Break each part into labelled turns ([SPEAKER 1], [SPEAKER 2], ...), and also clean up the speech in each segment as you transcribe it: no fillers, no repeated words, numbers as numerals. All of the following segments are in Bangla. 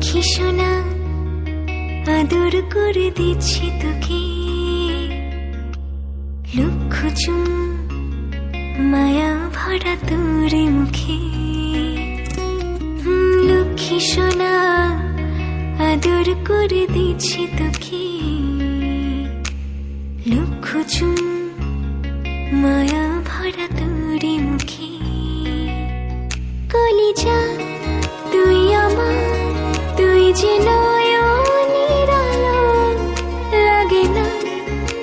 [SPEAKER 1] লক্ষ্মী সোনা আদর করে দিচ্ছি তোকে, লক্ষ চুম মায়া ভরা তোর মুখে। লক্ষ্মী সোনা আদর করে দিচ্ছি তোকে, লক্ষ চুম মায়া ভরা তোর মুখে। কলিজা তুই আমার, তুই যে নয়নের আলো, লাগে না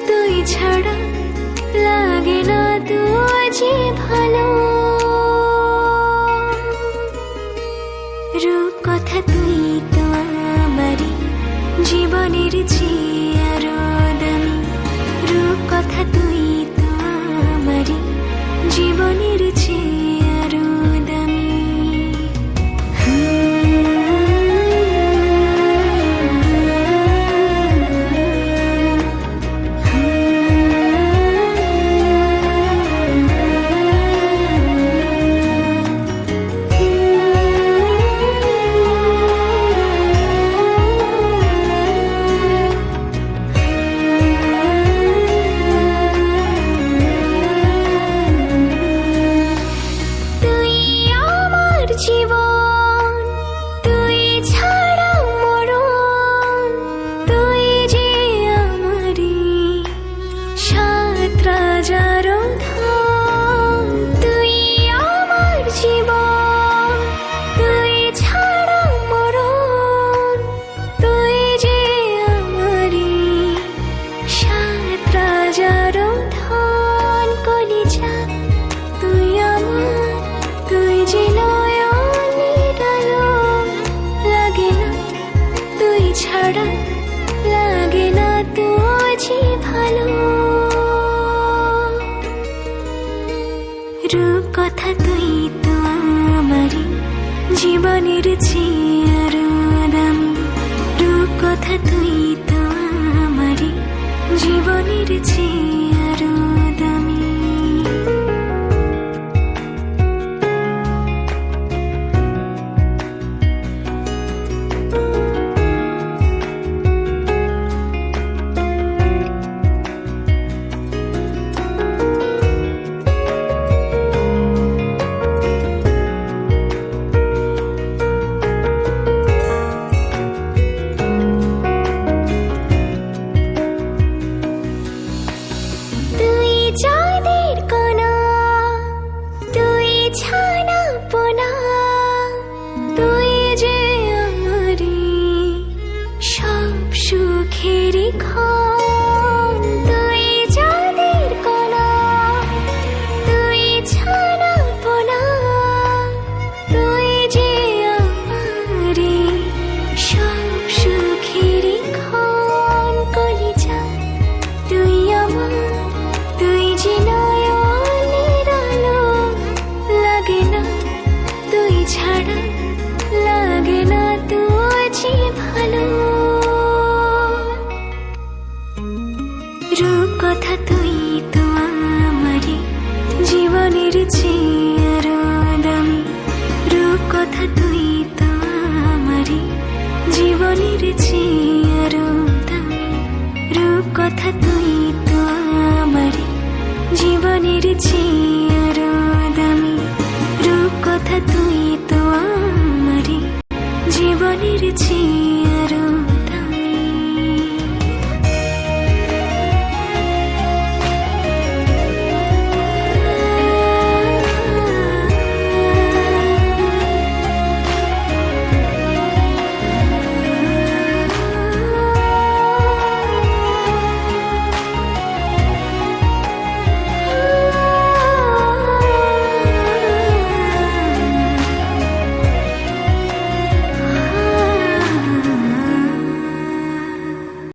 [SPEAKER 1] তুই ছাড়া, লাগে না তুই যে ভালো। রূপ কথা তুই তো আমারই জীবনের চেয়ে আরো দামি, রূপ কথা তুই তো আমারই জীবনের চেয়ে আরো দামি। জীবন তুই ছাড়া মরণ, তুই যে আমারি সাত রাজার ধন। তুই আমার জীবন তুই ছাড়া মরণ, তুই যে আমারি সাত রাজার ধন। কলিজা তুই আমার, তুই যে ছাড়া, লাগে না তুঝি ভালো। রূপ কথা তুই তো আমারই জীবনের চেয়ে আরো দামি, রূপ কথা তুই তো আমারই জীবনের চেয়ে আরো দামি। চাঁদের কণা তুই ছানা পোনা, তুই যে আমারি সব সুখের ঘর।